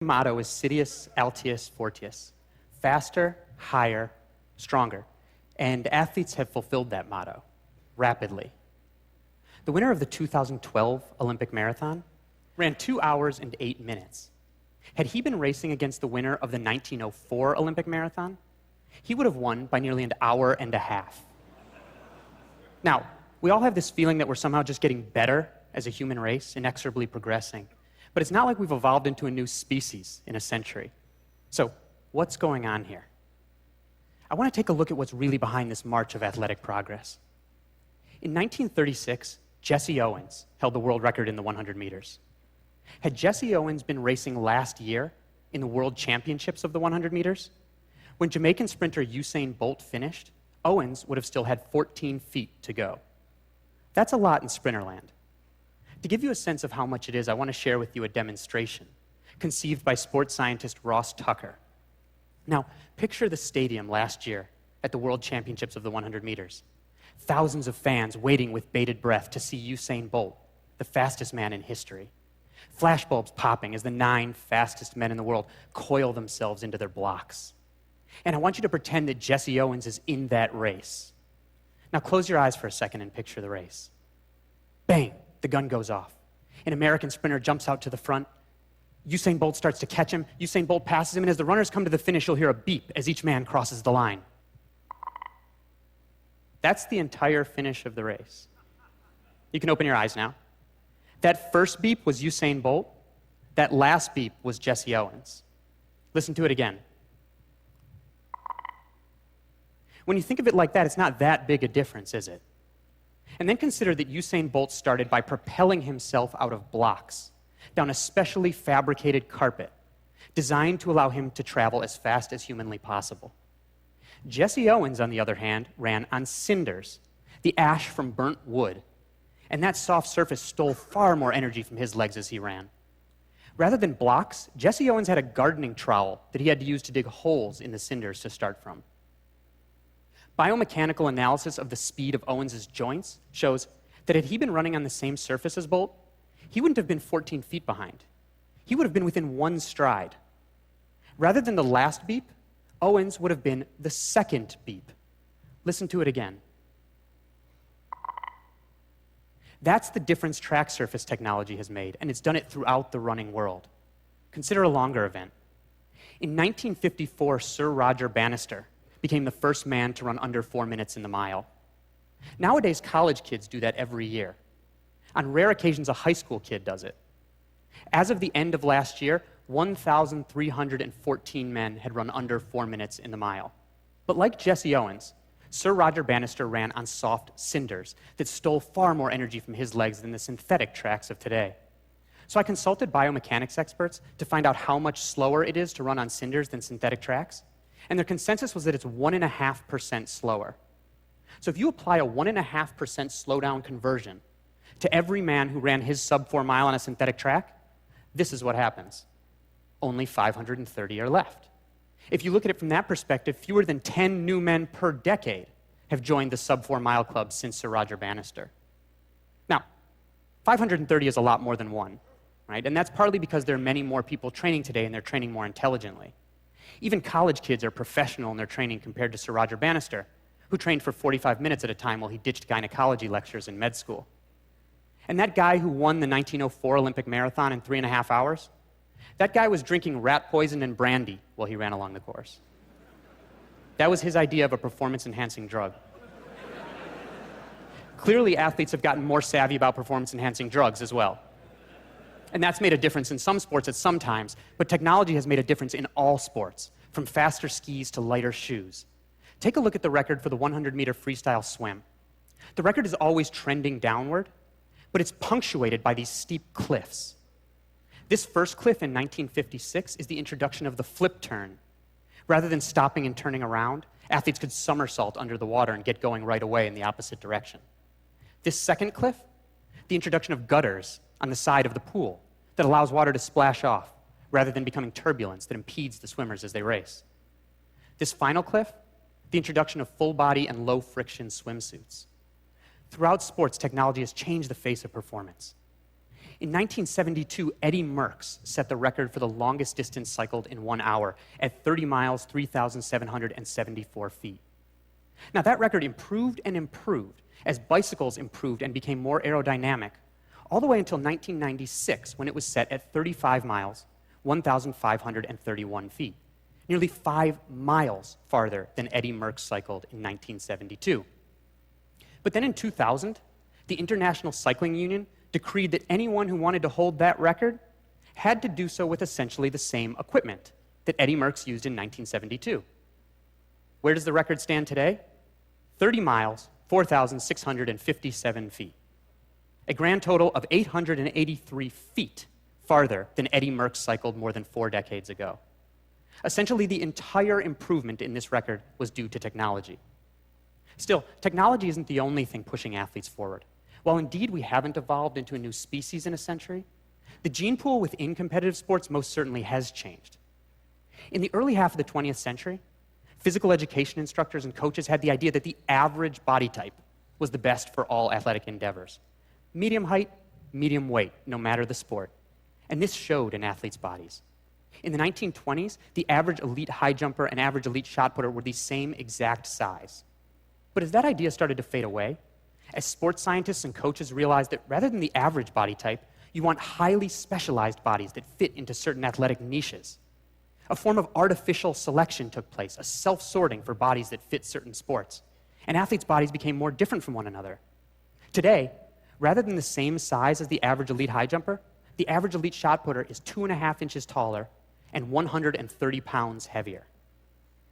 motto is Citius, Altius, Fortius, faster, higher, stronger. And athletes have fulfilled that motto rapidly. The winner of the 2012 Olympic marathon ran 2 hours and 8 minutes. Had he been racing against the winner of the 1904 Olympic marathon, he would have won by nearly an hour and a half. Now, we all have this feeling that we're somehow just getting better as a human race, inexorably progressing. But it's not like we've evolved into a new species in a century. So, what's going on here? I want to take a look at what's really behind this march of athletic progress. In 1936, Jesse Owens held the world record in the 100 meters. Had Jesse Owens been racing last year in the World Championships of the 100 meters, when Jamaican sprinter Usain Bolt finished, Owens would have still had 14 feet to go. That's a lot in sprinterland. To give you a sense of how much it is, I want to share with you a demonstration conceived by sports scientist Ross Tucker. Now, picture the stadium last year at the World Championships of the 100 meters. Thousands of fans waiting with bated breath to see Usain Bolt, the fastest man in history. Flashbulbs popping as the 9 fastest men in the world coil themselves into their blocks. And I want you to pretend that Jesse Owens is in that race. Now close your eyes for a second and picture the race. Bang! The gun goes off. An American sprinter jumps out to the front. Usain Bolt starts to catch him. Usain Bolt passes him, and as the runners come to the finish, you'll hear a beep as each man crosses the line. That's the entire finish of the race. You can open your eyes now. That first beep was Usain Bolt. That last beep was Jesse Owens. Listen to it again. When you think of it like that, it's not that big a difference, is it? And then consider that Usain Bolt started by propelling himself out of blocks, down a specially fabricated carpet, designed to allow him to travel as fast as humanly possible. Jesse Owens, on the other hand, ran on cinders, the ash from burnt wood, and that soft surface stole far more energy from his legs as he ran. Rather than blocks, Jesse Owens had a gardening trowel that he had to use to dig holes in the cinders to start from. Biomechanical analysis of the speed of Owens' joints shows that had he been running on the same surface as Bolt, he wouldn't have been 14 feet behind. He would have been within one stride. Rather than the last beep, Owens would have been the second beep. Listen to it again. That's the difference track surface technology has made, and it's done it throughout the running world. Consider a longer event. In 1954, Sir Roger Bannister became the first man to run under 4 minutes in the mile. Nowadays, college kids do that every year. On rare occasions, a high school kid does it. As of the end of last year, 1,314 men had run under 4 minutes in the mile. But like Jesse Owens, Sir Roger Bannister ran on soft cinders that stole far more energy from his legs than the synthetic tracks of today. So I consulted biomechanics experts to find out how much slower it is to run on cinders than synthetic tracks. And their consensus was that it's 1.5% slower. So if you apply a 1.5% slowdown conversion to every man who ran his sub-4 mile on a synthetic track, this is what happens. Only 530 are left. If you look at it from that perspective, fewer than 10 new men per decade have joined the sub-4 mile club since Sir Roger Bannister. Now, 530 is a lot more than one, right? And that's partly because there are many more people training today and they're training more intelligently. Even college kids are professional in their training compared to Sir Roger Bannister, who trained for 45 minutes at a time while he ditched gynecology lectures in med school. And that guy who won the 1904 Olympic marathon in 3.5 hours, that guy was drinking rat poison and brandy while he ran along the course. That was his idea of a performance-enhancing drug. Clearly, athletes have gotten more savvy about performance-enhancing drugs as well. And that's made a difference in some sports at some times, but technology has made a difference in all sports, from faster skis to lighter shoes. Take a look at the record for the 100-meter freestyle swim. The record is always trending downward, but it's punctuated by these steep cliffs. This first cliff in 1956 is the introduction of the flip turn. Rather than stopping and turning around, athletes could somersault under the water and get going right away in the opposite direction. This second cliff, the introduction of gutters on the side of the pool that allows water to splash off rather than becoming turbulence that impedes the swimmers as they race. This final cliff, the introduction of full body and low friction swimsuits. Throughout sports, technology has changed the face of performance. In 1972, Eddie Merckx set the record for the longest distance cycled in 1 hour at 30 miles, 3,774 feet. Now, that record improved and improved as bicycles improved and became more aerodynamic, all the way until 1996, when it was set at 35 miles, 1,531 feet, nearly 5 miles farther than Eddie Merckx cycled in 1972. But then in 2000, the International Cycling Union decreed that anyone who wanted to hold that record had to do so with essentially the same equipment that Eddie Merckx used in 1972. Where does the record stand today? 30 miles, 4,657 feet. A grand total of 883 feet farther than Eddie Merckx cycled more than 4 decades ago. Essentially, the entire improvement in this record was due to technology. Still, technology isn't the only thing pushing athletes forward. While indeed we haven't evolved into a new species in a century, the gene pool within competitive sports most certainly has changed. In the early half of the 20th century, physical education instructors and coaches had the idea that the average body type was the best for all athletic endeavors. Medium height, medium weight, no matter the sport. And this showed in athletes' bodies. In the 1920s, the average elite high jumper and average elite shot putter were the same exact size. But as that idea started to fade away, as sports scientists and coaches realized that rather than the average body type, you want highly specialized bodies that fit into certain athletic niches. A form of artificial selection took place, a self-sorting for bodies that fit certain sports. And athletes' bodies became more different from one another. Today, rather than the same size as the average elite high jumper, the average elite shot putter is 2.5 inches taller and 130 pounds heavier.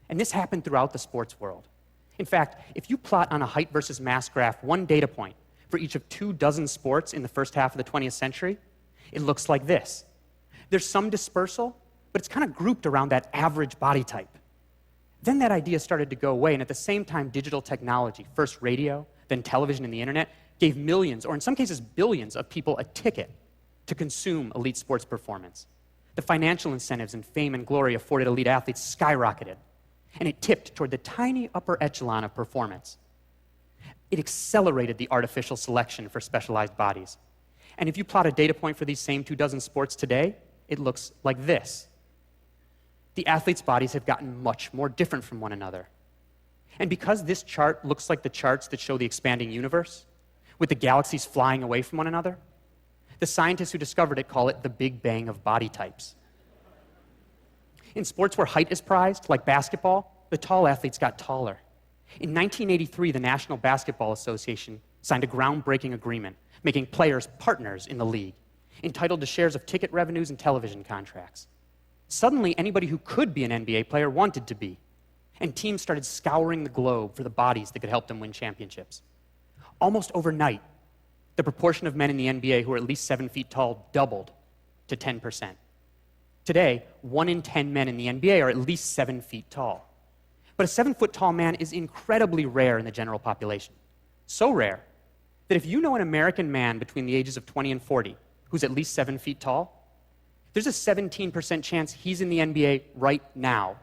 And this happened throughout the sports world. In fact, if you plot on a height versus mass graph one data point for each of 24 sports in the first half of the 20th century, it looks like this. There's some dispersal, but it's kind of grouped around that average body type. Then that idea started to go away, and at the same time, digital technology, first radio, then television and the internet, gave millions, or in some cases billions, of people a ticket to consume elite sports performance. The financial incentives and fame and glory afforded elite athletes skyrocketed, and it tipped toward the tiny upper echelon of performance. It accelerated the artificial selection for specialized bodies. And if you plot a data point for these same 24 sports today, it looks like this. The athletes' bodies have gotten much more different from one another. And because this chart looks like the charts that show the expanding universe, with the galaxies flying away from one another, the scientists who discovered it call it the Big Bang of body types. In sports where height is prized, like basketball, the tall athletes got taller. In 1983, the National Basketball Association signed a groundbreaking agreement, making players partners in the league, entitled to shares of ticket revenues and television contracts. Suddenly, anybody who could be an NBA player wanted to be, and teams started scouring the globe for the bodies that could help them win championships. Almost overnight, the proportion of men in the NBA who are at least 7 feet tall doubled to 10%. Today, 1 in 10 men in the NBA are at least 7 feet tall. But a 7-foot-tall man is incredibly rare in the general population. So rare that if you know an American man between the ages of 20 and 40 who's at least 7 feet tall, there's a 17% chance he's in the NBA right now.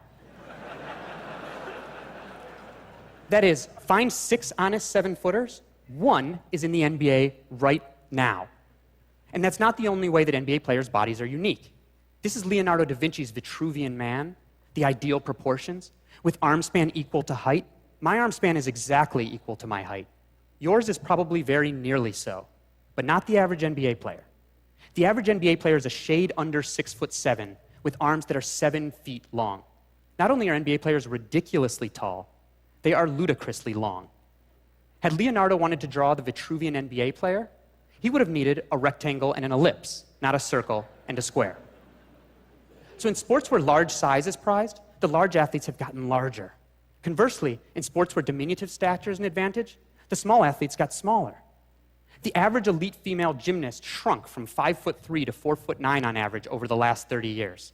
That is, find 6 honest 7-footers, 1 is in the NBA right now. And that's not the only way that NBA players' bodies are unique. This is Leonardo da Vinci's Vitruvian Man, the ideal proportions, with arm span equal to height. My arm span is exactly equal to my height. Yours is probably very nearly so, but not the average NBA player. The average NBA player is a shade under 6'7", with arms that are 7 feet long. Not only are NBA players ridiculously tall, they are ludicrously long. Had Leonardo wanted to draw the Vitruvian NBA player, he would have needed a rectangle and an ellipse, not a circle and a square. So in sports where large size is prized, the large athletes have gotten larger. Conversely, in sports where diminutive stature is an advantage, the small athletes got smaller. The average elite female gymnast shrunk from 5'3" to 4'9" on average over the last 30 years.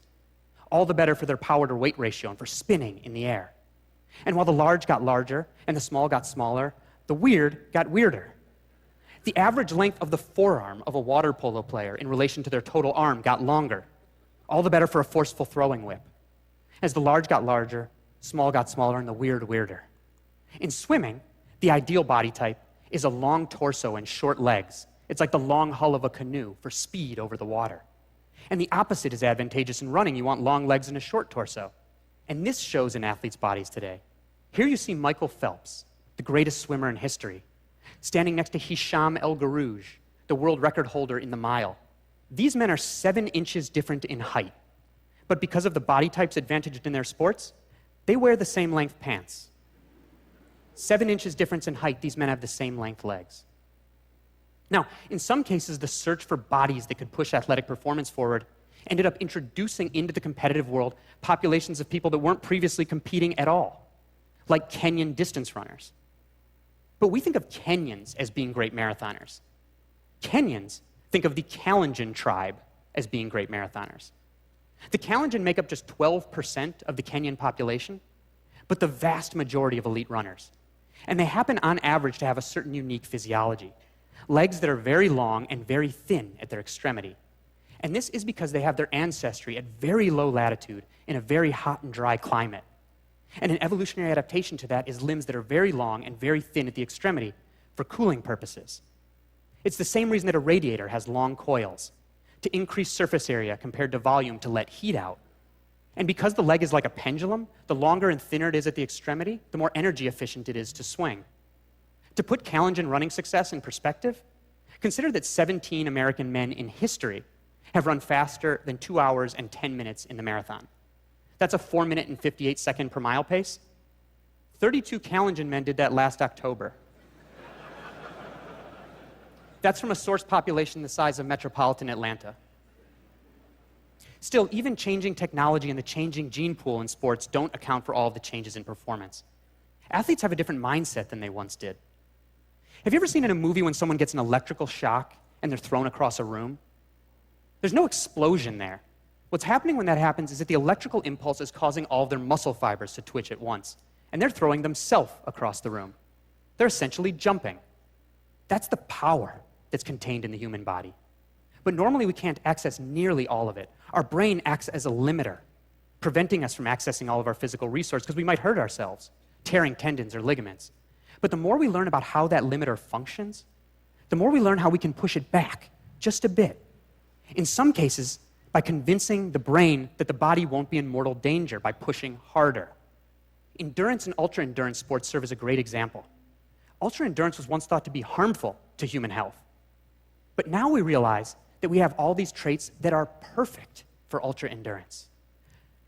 All the better for their power to weight ratio and for spinning in the air. And while the large got larger and the small got smaller, the weird got weirder. The average length of the forearm of a water polo player in relation to their total arm got longer. All the better for a forceful throwing whip. As the large got larger, small got smaller, and the weird weirder. In swimming, the ideal body type is a long torso and short legs, It's like the long hull of a canoe for speed over the water. And the opposite is advantageous in running. You want long legs and a short torso. And this shows in athletes' bodies today. Here you see Michael Phelps, the greatest swimmer in history, standing next to Hisham El Garouj, the world record holder in the mile. These men are 7 inches different in height. But because of the body types advantaged in their sports, they wear the same length pants. 7 inches difference in height, these men have the same length legs. Now, in some cases, the search for bodies that could push athletic performance forward ended up introducing into the competitive world populations of people that weren't previously competing at all, like Kenyan distance runners. But we think of Kenyans as being great marathoners. Kenyans think of the Kalenjin tribe as being great marathoners. The Kalenjin make up just 12% of the Kenyan population, but the vast majority of elite runners. And they happen on average to have a certain unique physiology. Legs that are very long and very thin at their extremity. And this is because they have their ancestry at very low latitude in a very hot and dry climate. And an evolutionary adaptation to that is limbs that are very long and very thin at the extremity for cooling purposes. It's the same reason that a radiator has long coils, to increase surface area compared to volume to let heat out. And because the leg is like a pendulum, the longer and thinner it is at the extremity, the more energy efficient it is to swing. To put Kalenjin running success in perspective, consider that 17 American men in history have run faster than 2 hours and 10 minutes in the marathon. That's a 4 minute and 58 second per mile pace. 32 Kalenjin men did that last October. That's from a source population the size of metropolitan Atlanta. Still, even changing technology and the changing gene pool in sports don't account for all of the changes in performance. Athletes have a different mindset than they once did. Have you ever seen in a movie when someone gets an electrical shock and they're thrown across a room? There's no explosion there. What's happening when that happens is that the electrical impulse is causing all of their muscle fibers to twitch at once, and they're throwing themselves across the room. They're essentially jumping. That's the power that's contained in the human body. But normally we can't access nearly all of it. Our brain acts as a limiter, preventing us from accessing all of our physical resources because we might hurt ourselves, tearing tendons or ligaments. But the more we learn about how that limiter functions, the more we learn how we can push it back just a bit. In some cases, by convincing the brain that the body won't be in mortal danger by pushing harder. Endurance and ultra-endurance sports serve as a great example. Ultra-endurance was once thought to be harmful to human health. But now we realize that we have all these traits that are perfect for ultra-endurance.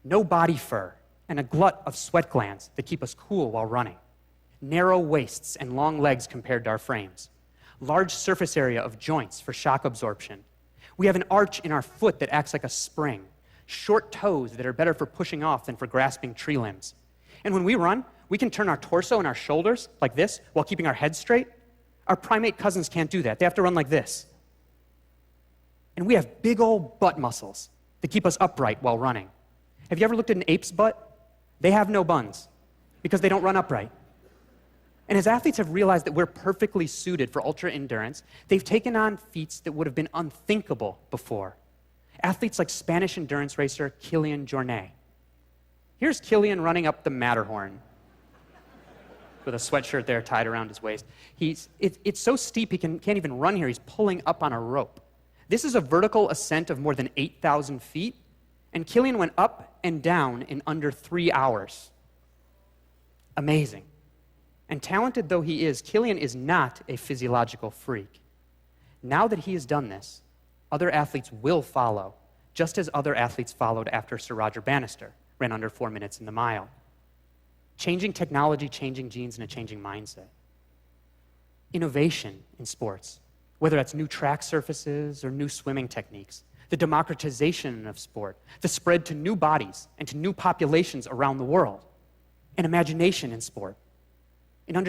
No body fur and a glut of sweat glands that keep us cool while running. Narrow waists and long legs compared to our frames. Large surface area of joints for shock absorption. We have an arch in our foot that acts like a spring. Short toes that are better for pushing off than for grasping tree limbs. And when we run, we can turn our torso and our shoulders like this while keeping our head straight. Our primate cousins can't do that. They have to run like this. And we have big old butt muscles that keep us upright while running. Have you ever looked at an ape's butt? They have no buns because they don't run upright. And as athletes have realized that we're perfectly suited for ultra-endurance, they've taken on feats that would have been unthinkable before. Athletes like Spanish endurance racer Kilian Jornet. Here's Kilian running up the Matterhorn with a sweatshirt there tied around his waist. It's so steep he can't even run here. He's pulling up on a rope. This is a vertical ascent of more than 8,000 feet, and Kilian went up and down in under 3 hours. Amazing. And talented though he is, Kilian is not a physiological freak. Now that he has done this, other athletes will follow, just as other athletes followed after Sir Roger Bannister ran under 4 minutes in the mile. Changing technology, changing genes, and a changing mindset. Innovation in sports, whether that's new track surfaces or new swimming techniques, the democratization of sport, the spread to new bodies and to new populations around the world, and imagination in sport.